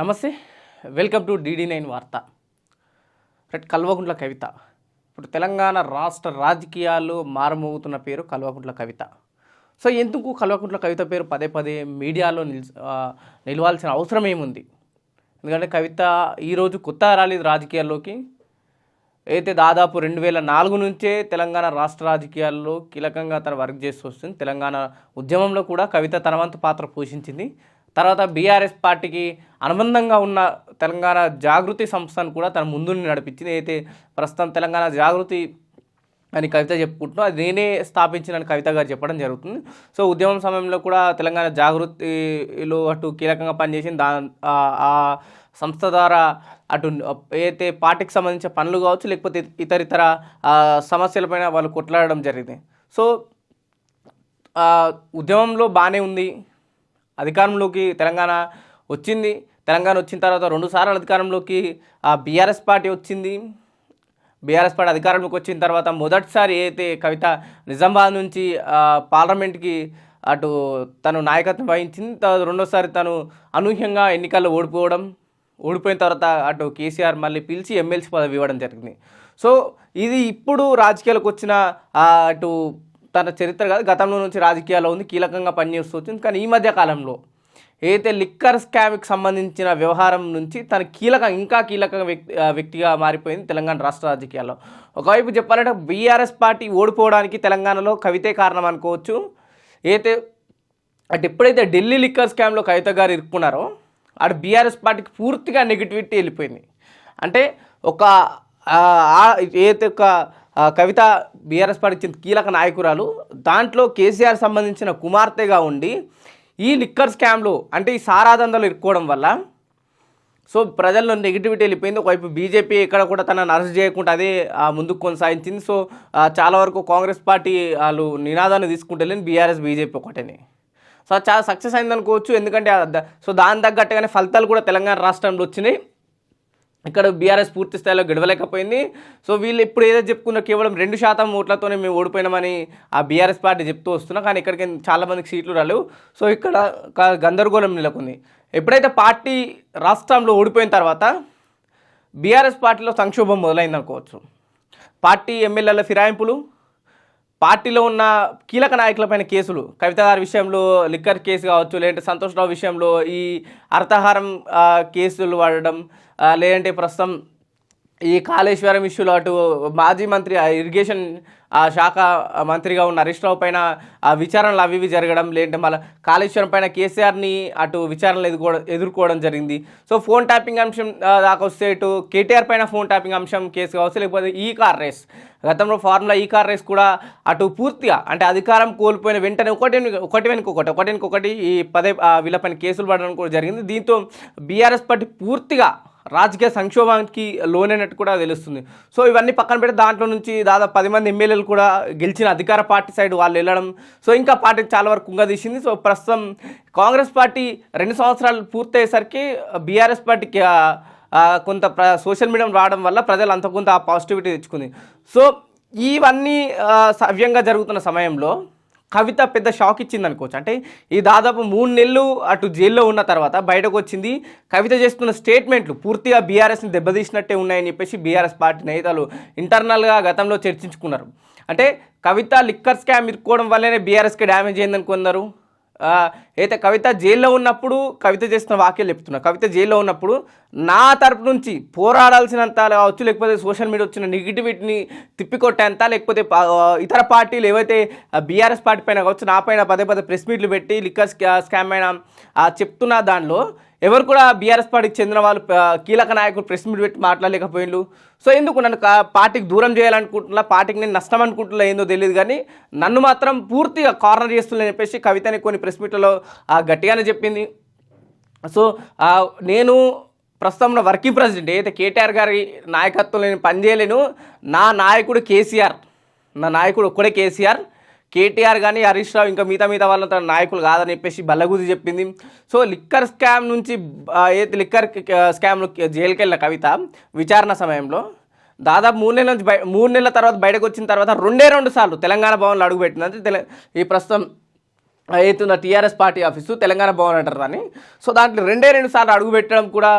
నమస్తే, welcome to DD9 వార్త. కల్వకుంట్ల కవిత ఇప్పుడు తెలంగాణ రాష్ట్ర రాజకీయాల్లో మారుమోగుతున్న పేరు కల్వకుంట్ల కవిత. సో ఎందుకు కల్వకుంట్ల కవిత పేరు పదే పదే మీడియాలో నిలవాల్సిన అవసరం ఏముంది? ఎందుకంటే కవిత ఈరోజు కొత్త రాలేదు రాజకీయాల్లోకి. అయితే దాదాపు 2004 నుంచే తెలంగాణ రాష్ట్ర రాజకీయాల్లో కీలకంగా తన వర్క్ చేస్తూ వస్తుంది. తెలంగాణ ఉద్యమంలో కూడా కవిత తన వంతు పాత్ర పోషించింది. తర్వాత బీఆర్ఎస్ పార్టీకి అనుబంధంగా ఉన్న తెలంగాణ జాగృతి సంస్థను కూడా తన ముందుని నడిపించింది. అయితే ప్రస్తుతం తెలంగాణ జాగృతి అని కవిత చెప్పుకుంటున్నాం, అది నేనే స్థాపించిన కవిత గారు చెప్పడం జరుగుతుంది. సో ఉద్యమం సమయంలో కూడా తెలంగాణ జాగృతిలో అటు కీలకంగా పనిచేసింది. ఆ సంస్థ ద్వారా అటు ఏదైతే పార్టీకి సంబంధించిన పనులు కావచ్చు, లేకపోతే ఇతర సమస్యలపైన వాళ్ళు కొట్లాడడం జరిగింది. సో ఉద్యమంలో బాగానే ఉంది. అధికారంలోకి తెలంగాణ వచ్చింది. తెలంగాణ వచ్చిన తర్వాత 2 సార్లు అధికారంలోకి బీఆర్ఎస్ పార్టీ వచ్చింది. బీఆర్ఎస్ పార్టీ అధికారంలోకి వచ్చిన తర్వాత మొదటిసారి అయితే కవిత నిజామాబాద్ నుంచి పార్లమెంట్కి అటు తను నాయకత్వం వహించింది. రెండోసారి తను అనూహ్యంగా ఎన్నికల్లో ఓడిపోయిన తర్వాత అటు కేసీఆర్ మళ్ళీ పిలిచి ఎమ్మెల్సీ పదవి ఇవ్వడం జరిగింది. సో ఇది ఇప్పుడు రాజకీయాలకు వచ్చిన అటు తన చరిత్ర కాదు, గతంలో నుంచి రాజకీయాల్లో ఉంది, కీలకంగా పనిచేస్తూ వచ్చింది. కానీ ఈ మధ్య కాలంలో ఏదైతే లిక్కర్ స్కామ్కి సంబంధించిన వ్యవహారం నుంచి తన ఇంకా కీలక వ్యక్తిగా మారిపోయింది తెలంగాణ రాష్ట్ర రాజకీయాల్లో. ఒకవైపు చెప్పాలంటే బీఆర్ఎస్ పార్టీ ఓడిపోవడానికి తెలంగాణలో కవితే కారణం అనుకోవచ్చు. ఎప్పుడైతే ఢిల్లీ లిక్కర్ స్కామ్లో కవిత గారు ఇరుక్కున్నారో అటు బీఆర్ఎస్ పార్టీకి పూర్తిగా నెగిటివిటీ వెళ్ళిపోయింది. అంటే ఏదైతే కవిత బీఆర్ఎస్ పార్టీ కీలక నాయకురాలు, దాంట్లో కేసీఆర్ సంబంధించిన కుమార్తెగా ఉండి ఈ లిక్కర్ స్కామ్లో అంటే ఈ సారాదందలు ఇరుక్కోవడం వల్ల సో ప్రజల్లో నెగిటివిటీ వెళ్ళిపోయింది. ఒకవైపు బీజేపీ ఇక్కడ కూడా తనను అరెస్ట్ చేయకుండా అదే ముందుకు కొనసాగించింది. సో చాలా వరకు కాంగ్రెస్ పార్టీ వాళ్ళు నినాదాన్ని తీసుకుంటే బీఆర్ఎస్ బీజేపీ ఒకటేనే. సో చాలా సక్సెస్ అయింది అనుకోవచ్చు. ఎందుకంటే సో దాని తగ్గట్టుగానే ఫలితాలు కూడా తెలంగాణ రాష్ట్రంలో వచ్చినాయి. ఇక్కడ బీఆర్ఎస్ పూర్తి స్థాయిలో గెలవలేకపోయింది. సో వీళ్ళు ఇప్పుడు ఏదో చెప్పుకున్న కేవలం 2% ఓట్లతోనే మేము ఓడిపోయినామని ఆ బీఆర్ఎస్ పార్టీ చెప్తూ వస్తున్నాం. కానీ ఇక్కడికి చాలామందికి సీట్లు రాలేవు. సో ఇక్కడ గందరగోళం నెలకొంది. ఎప్పుడైతే పార్టీ రాష్ట్రంలో ఓడిపోయిన తర్వాత బీఆర్ఎస్ పార్టీలో సంక్షోభం మొదలైంది అనుకోవచ్చు. పార్టీ ఎమ్మెల్యేల ఫిరాయింపులు, పార్టీలో ఉన్న కీలక నాయకులపైన కేసులు, కవిత గారి విషయంలో లిక్కర్ కేసు కావచ్చు, లేదంటే సంతోష్ రావు విషయంలో ఈ అర్థహారం కేసులు వాడడం, లేదంటే ప్రస్తుతం ఈ కాళేశ్వరం ఇష్యూలో అటు మాజీ మంత్రి ఇరిగేషన్ శాఖ మంత్రిగా ఉన్న హరీష్ రావు పైన విచారణలు అవి జరగడం, లేదంటే మళ్ళీ కాళేశ్వరం పైన కేసీఆర్ని అటు విచారణలు ఎదుర్కోవడం జరిగింది. సో ఫోన్ ట్యాపింగ్ అంశం దాకా వస్తే ఇటు కేటీఆర్ పైన ఫోన్ ట్యాపింగ్ అంశం కేసు కావచ్చు, లేకపోతే ఈ కార్ రేస్, గతంలో ఫార్ములా ఈ కార్ రేస్ కూడా అటు పూర్తిగా అంటే అధికారం కోల్పోయిన వెంటనే ఒకటి వెనుకొకటి ఈ వీళ్ళపైన కేసులు పడడం కూడా జరిగింది. దీంతో బీఆర్ఎస్ పార్టీ పూర్తిగా రాజకీయ సంక్షోభానికి లోనైనట్టు కూడా తెలుస్తుంది. సో ఇవన్నీ పక్కన పెడితే దాంట్లో నుంచి దాదాపు 10 మంది ఎమ్మెల్యేలు కూడా గెలిచిన అధికార పార్టీ సైడ్ వాళ్ళు వెళ్ళడం, సో ఇంకా పార్టీకి చాలా వరకు కుంగదీసింది. సో ప్రస్తుతం కాంగ్రెస్ పార్టీ 2 సంవత్సరాలు పూర్తయ్యేసరికి బీఆర్ఎస్ పార్టీకి కొంత సోషల్ మీడియా రావడం వల్ల ప్రజలు అంత కొంత పాజిటివిటీ తెచ్చుకుంది. సో ఇవన్నీ సవ్యంగా జరుగుతున్న సమయంలో కవిత పెద్ద షాక్ ఇచ్చింది అనుకోవచ్చు. అంటే ఈ దాదాపు 3 నెలలు అటు జైల్లో ఉన్న తర్వాత బయటకు వచ్చింది. కవిత చేస్తున్న స్టేట్మెంట్లు పూర్తిగా బీఆర్ఎస్ని దెబ్బతీసినట్టే ఉన్నాయని చెప్పేసి బీఆర్ఎస్ పార్టీ నేతలు ఇంటర్నల్గా గతంలో చర్చించుకున్నారు. అంటే కవిత లిక్కర్ స్కామ్ ఇరుక్కోవడం వల్లనే బీఆర్ఎస్కి డ్యామేజ్ అయిందని కొన్నారు. అయితే కవిత జైల్లో ఉన్నప్పుడు కవిత చేస్తున్న వాక్యాలు చెప్తున్నా. కవిత జైల్లో ఉన్నప్పుడు నా తరపు నుంచి పోరాడాల్సినంత కావచ్చు, లేకపోతే సోషల్ మీడియా వచ్చిన నెగిటివిటీని తిప్పికొట్టేంత, లేకపోతే ఇతర పార్టీలు ఏవైతే బీఆర్ఎస్ పార్టీ పైన కావచ్చు నా పైన పదే ప్రెస్ మీట్లు పెట్టి లిక్కర్ స్కామ్ పైన చెప్తున్న దానిలో ఎవరు కూడా బీఆర్ఎస్ పార్టీకి చెందిన వాళ్ళు కీలక నాయకులు ప్రెస్ మీట్ పెట్టి మాట్లాడలేకపోయిండు. సో ఎందుకు నన్ను పార్టీకి దూరం చేయాలనుకుంటున్నా, పార్టీకి నేను నష్టం అనుకుంటున్నా ఏందో తెలియదు, కానీ నన్ను మాత్రం పూర్తిగా కార్నర్ చేస్తుందని చెప్పేసి కవితని కొన్ని ప్రెస్ మీట్లలో గట్టిగానే చెప్పింది. సో నేను ప్రస్తుతంలో వర్కింగ్ ప్రెసిడెంట్, ఏదైతే కేటీఆర్ గారి నాయకత్వంలో నేను పనిచేయలేను, నా నాయకుడు కేసీఆర్, నా నాయకుడు ఒక్కడే కేసీఆర్, కేటీఆర్ కానీ హరీష్ రావు ఇంకా మిగతా వాళ్ళ నాయకులు కాదని చెప్పేసి బల్లగుద్ది చెప్పింది. సో లిక్కర్ స్కామ్ నుంచి ఏదైతే లిక్కర్ స్కామ్లో జైలుకి వెళ్ళిన కవిత విచారణ సమయంలో దాదాపు 3 నెలల తర్వాత బయటకు వచ్చిన తర్వాత 2 సార్లు తెలంగాణ భవన్లో అడుగుపెట్టింది. అంటే ఈ ప్రస్తుతం అవుతున్న TRS party office Telangana Bhavan అంటారు దాన్ని. సో దాంట్లో రెండు సార్లు అడుగు పెట్టడం కూడా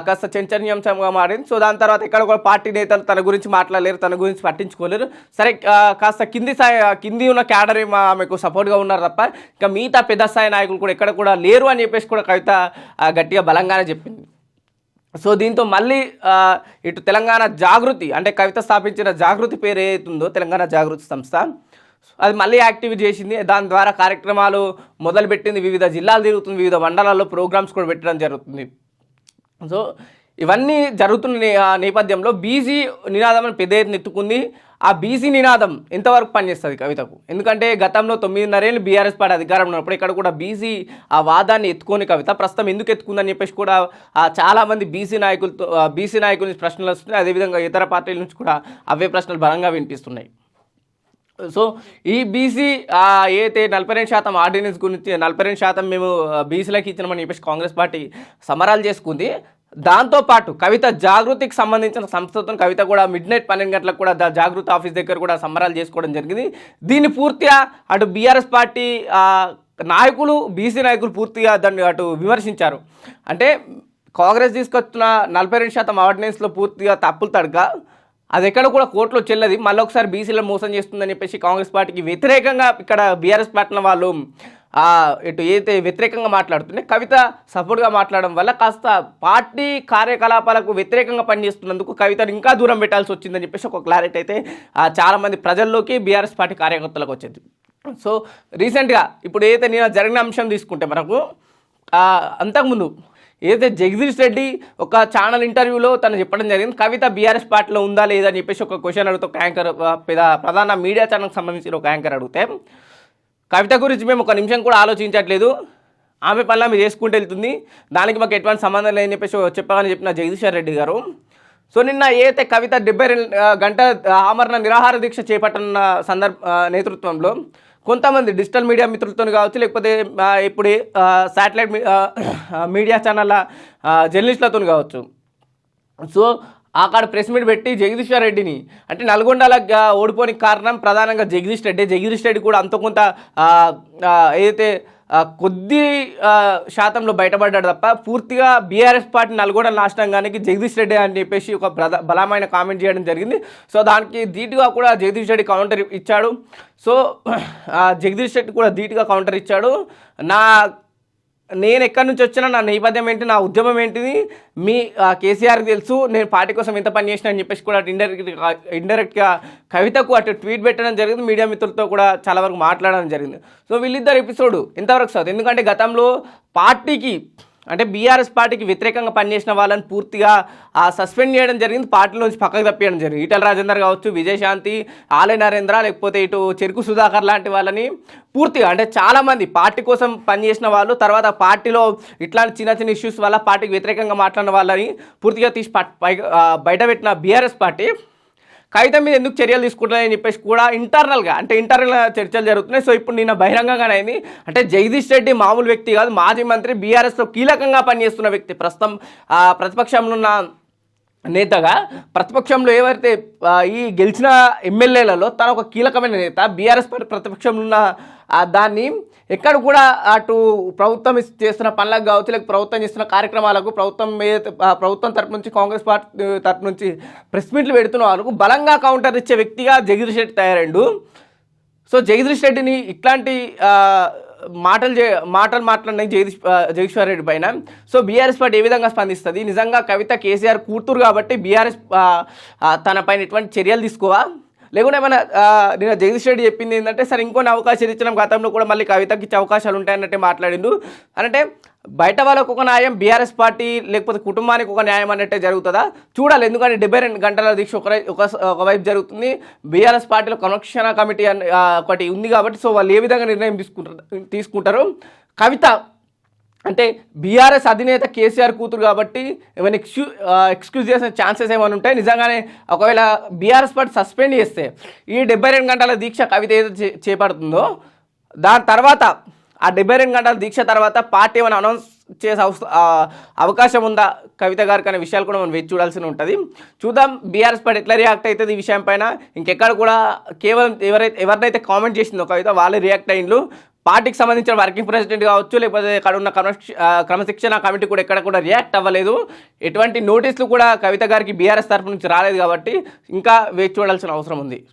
కాస్త చర్చనీయాంశంగా మారింది. సో దాని తర్వాత ఎక్కడ కూడా పార్టీ నేతలు తన గురించి మాట్లాడలేరు, తన గురించి పట్టించుకోలేరు. సరే కాస్త కింది ఉన్న క్యాడర్ ఆమెకు సపోర్ట్గా ఉన్నారు తప్ప ఇంకా మిగతా పెద్ద స్థాయి నాయకులు కూడా ఎక్కడ కూడా లేరు అని చెప్పేసి కూడా కవిత గట్టిగా బలంగానే చెప్పింది. సో దీంతో మళ్ళీ ఇటు తెలంగాణ జాగృతి అంటే కవిత స్థాపించిన జాగృతి పేరు ఏదైతుందో తెలంగాణ జాగృతి సంస్థ అది మళ్ళీ యాక్టివ్ చేసింది. దాని ద్వారా కార్యక్రమాలు మొదలుపెట్టింది, వివిధ జిల్లాలు తిరుగుతుంది, వివిధ మండలాల్లో ప్రోగ్రామ్స్ కూడా పెట్టడం జరుగుతుంది. సో ఇవన్నీ జరుగుతున్న నేపథ్యంలో బీసీ నినాదం పెద్ద ఎత్తున ఎత్తుకుంది. ఆ బీసీ నినాదం ఎంతవరకు పనిచేస్తుంది కవితకు? ఎందుకంటే గతంలో 9.5 ఏళ్ళు బీఆర్ఎస్ పార్టీ అధికారంలో ఉన్నప్పుడు ఇక్కడ కూడా బీసీ ఆ వాదాన్ని ఎత్తుకొని కవిత ప్రస్తుతం ఎందుకు ఎత్తుకుందని చెప్పేసి కూడా చాలామంది బీసీ నాయకుల నుంచి ప్రశ్నలు వస్తున్నాయి. అదేవిధంగా ఇతర పార్టీల నుంచి కూడా అవే ప్రశ్నలు బలంగా వినిపిస్తున్నాయి. సో ఈ బీసీ ఏదైతే 42% ఆర్డినెన్స్ గురించి 42% మేము బీసీలకు ఇచ్చినామని చెప్పేసి కాంగ్రెస్ పార్టీ సమరాలు చేసుకుంది. దాంతోపాటు కవిత జాగృతికి సంబంధించిన సంస్థతో కవిత కూడా మిడ్నైట్ 12 గంటలకు కూడా జాగృతి ఆఫీస్ దగ్గర కూడా సమరాలు చేసుకోవడం జరిగింది. దీన్ని పూర్తిగా అటు బీఆర్ఎస్ పార్టీ నాయకులు బీసీ నాయకులు పూర్తిగా దాన్ని అటు విమర్శించారు. అంటే కాంగ్రెస్ తీసుకొచ్చిన 42% ఆర్డినెన్స్లో పూర్తిగా తప్పులు తడక అది ఎక్కడ కూడా కోర్టులో చెల్లది, మళ్ళీ ఒకసారి బీసీలను మోసం చేస్తుందని చెప్పేసి కాంగ్రెస్ పార్టీకి వ్యతిరేకంగా ఇక్కడ బీఆర్ఎస్ పార్టీ వాళ్ళు ఇటు ఏదైతే వ్యతిరేకంగా మాట్లాడుతుంటే కవిత సపోర్ట్గా మాట్లాడడం వల్ల కాస్త పార్టీ కార్యకలాపాలకు వ్యతిరేకంగా పనిచేస్తున్నందుకు కవితను ఇంకా దూరం పెట్టాల్సి వచ్చిందని చెప్పేసి ఒక క్లారిటీ అయితే చాలామంది ప్రజల్లోకి బీఆర్ఎస్ పార్టీ కార్యకర్తలకు వచ్చింది. సో రీసెంట్గా ఇప్పుడు ఏదైతే నేను జరిగిన అంశం తీసుకుంటే మనకు అంతకుముందు ఏదైతే జగదీష్ రెడ్డి ఒక ఛానల్ ఇంటర్వ్యూలో తను చెప్పడం జరిగింది, కవిత బీఆర్ఎస్ పార్టీలో ఉందా లేదా అని చెప్పేసి ఒక క్వశ్చన్ అడిగితే ఒక యాంకర్ ప్రధాన మీడియా ఛానల్కి సంబంధించిన ఒక యాంకర్ అడిగితే కవిత గురించి మేము ఒక నిమిషం కూడా ఆలోచించట్లేదు, ఆమె పనులు ఆమె చేసుకుంటూ వెళ్తుంది, దానికి మాకు ఎటువంటి సంబంధం లేదని చెప్పేసి చెప్పాలని చెప్పిన జగదీశ్వర్ రెడ్డి గారు. సో నిన్న ఏదైతే కవిత 72 గంటల ఆమరణ నిరాహార దీక్ష చేపట్టిన నేతృత్వంలో కొంతమంది డిజిటల్ మీడియా మిత్రులతో కావచ్చు, లేకపోతే ఇప్పుడు శాటిలైట్ మీడియా ఛానళ్ళ జర్నలిస్టులతో కావచ్చు, సో అక్కడ ప్రెస్ మీట్ పెట్టి జగదీశ్వర్ రెడ్డిని అంటే నల్గొండలో ఓడిపోనికి కారణం ప్రధానంగా జగదీష్ రెడ్డి కూడా అంత కొంత ఏదైతే కొద్ది శాతంలో బయటపడ్డాడు తప్ప పూర్తిగా బీఆర్ఎస్ పార్టీ నల్గొండ నాశనంగానికి జగదీష్ రెడ్డి అని చెప్పేసి ఒక బలమైన కామెంట్ చేయడం జరిగింది. సో దానికి ధీటుగా కూడా జగదీష్ రెడ్డి కౌంటర్ ఇచ్చాడు. సో జగదీష్ రెడ్డి కూడా ధీటుగా కౌంటర్ ఇచ్చాడు. నేను ఎక్కడి నుంచి వచ్చినా, నా నేపథ్యం ఏంటి, నా ఉద్యమం ఏంటిది మీ కేసీఆర్కి తెలుసు, నేను పార్టీ కోసం ఎంత పని చేసినా అని చెప్పేసి కూడా ఇండైరెక్ట్గా కవితకు అటు ట్వీట్ పెట్టడం జరిగింది. మీడియా మిత్రులతో కూడా చాలా వరకు మాట్లాడడం జరిగింది. సో వీళ్ళిద్దరు ఎపిసోడ్ ఎంతవరకు సార్, ఎందుకంటే గతంలో పార్టీకి అంటే బీఆర్ఎస్ పార్టీకి వ్యతిరేకంగా పనిచేసిన వాళ్ళని పూర్తిగా సస్పెండ్ చేయడం జరిగింది, పార్టీలోంచి పక్కకు తప్పేయడం జరిగింది. ఈటల రాజేందర్ కావచ్చు, విజయశాంతి, ఆలయ నరేంద్ర, లేకపోతే ఇటు చెరుకు సుధాకర్ లాంటి వాళ్ళని పూర్తిగా అంటే చాలామంది పార్టీ కోసం పనిచేసిన వాళ్ళు తర్వాత పార్టీలో ఇట్లాంటి చిన్న చిన్న ఇష్యూస్ వల్ల పార్టీకి వ్యతిరేకంగా మాట్లాడిన వాళ్ళని పూర్తిగా తీసి బయటపెట్టిన బీఆర్ఎస్ పార్టీ కవిత మీద ఎందుకు చర్యలు తీసుకుంటున్నాయని చెప్పేసి కూడా ఇంటర్నల్గా చర్చలు జరుగుతున్నాయి. సో ఇప్పుడు నిన్న బహిరంగంగానే అయింది. అంటే జగదీష్ రెడ్డి మామూలు వ్యక్తి కాదు, మాజీ మంత్రి, బీఆర్ఎస్లో కీలకంగా పనిచేస్తున్న వ్యక్తి, ప్రస్తుతం ప్రతిపక్షంలో ఉన్న నేతగా, ప్రతిపక్షంలో ఎవరైతే ఈ గెలిచిన ఎమ్మెల్యేలలో తన ఒక కీలకమైన నేత, బీఆర్ఎస్ పార్టీ ప్రతిపక్షంలో ఉన్న దాన్ని ఎక్కడ కూడా అటు ప్రభుత్వం చేస్తున్న పనులకు కావచ్చు, లేక ప్రభుత్వం చేస్తున్న కార్యక్రమాలకు ప్రభుత్వం తరపు నుంచి కాంగ్రెస్ పార్టీ తరపు నుంచి ప్రెస్ మీట్లు పెడుతున్న వాళ్ళకు బలంగా కౌంటర్ ఇచ్చే వ్యక్తిగా జగదీష్ రెడ్డి తయారైండు. సో జగదీష్ రెడ్డిని ఇట్లాంటి మాటలు మాట్లాడిన జగదీశ్వర్ రెడ్డి పైన సో బీఆర్ఎస్ పార్టీ ఏ విధంగా స్పందిస్తుంది? నిజంగా కవిత కేసీఆర్ కూతురు కాబట్టి బీఆర్ఎస్ తన పైన ఎటువంటి చర్యలు తీసుకోవా, లేకుంటే ఏమైనా నేను జగదీష్ రెడ్డి చెప్పింది ఏంటంటే సరే ఇంకొన్ని అవకాశాలు ఇచ్చిన గతంలో కూడా మళ్ళీ కవితకి ఇచ్చే అవకాశాలు ఉంటాయన్నట్టే మాట్లాడిండు. అంటే బయట వాళ్ళకు ఒక న్యాయం, బీఆర్ఎస్ పార్టీ లేకపోతే కుటుంబానికి ఒక న్యాయం అన్నట్టే జరుగుతుందా చూడాలి. ఎందుకంటే 72 గంటల దీక్ష ఒకవైపు జరుగుతుంది, బీఆర్ఎస్ పార్టీలో కనెక్షన్ కమిటీ ఒకటి ఉంది కాబట్టి సో వాళ్ళు ఏ విధంగా నిర్ణయం తీసుకుంటారు. కవిత అంటే బీఆర్ఎస్ అధినేత కేసీఆర్ కూతురు కాబట్టి ఏమైనా ఎక్స్క్యూజ్ చేసిన ఛాన్సెస్ ఏమైనా ఉంటాయి. నిజంగానే ఒకవేళ బీఆర్ఎస్ పార్టీ సస్పెండ్ చేస్తే ఈ 72 గంటల దీక్ష కవిత ఏదైతే చేపడుతుందో దాని తర్వాత ఆ 72 గంటల దీక్ష తర్వాత పార్టీ ఏమైనా అనౌన్స్ చేసే అవకాశం ఉందా కవిత గారికి అనే విషయాలు కూడా మనం వేచి చూడాల్సి ఉంటుంది. చూద్దాం బీఆర్ఎస్ పార్టీ ఎట్లా రియాక్ట్ అవుతుంది ఈ విషయం పైన. ఇంకెక్కడ కూడా కేవలం ఎవరినైతే కామెంట్ చేసిందో కవిత వాళ్ళే రియాక్ట్ అయ్యిండ్రు. పార్టీకి సంబంధించిన వర్కింగ్ ప్రెసిడెంట్ కావచ్చు, లేకపోతే అక్కడ ఉన్న క్రమశిక్షణ కమిటీ కూడా ఎక్కడ కూడా రియాక్ట్ అవ్వలేదు. ఎటువంటి నోటీసులు కూడా కవిత గారికి బీఆర్ఎస్ తరఫు నుంచి రాలేదు కాబట్టి ఇంకా వేచి చూడాల్సిన అవసరం ఉంది.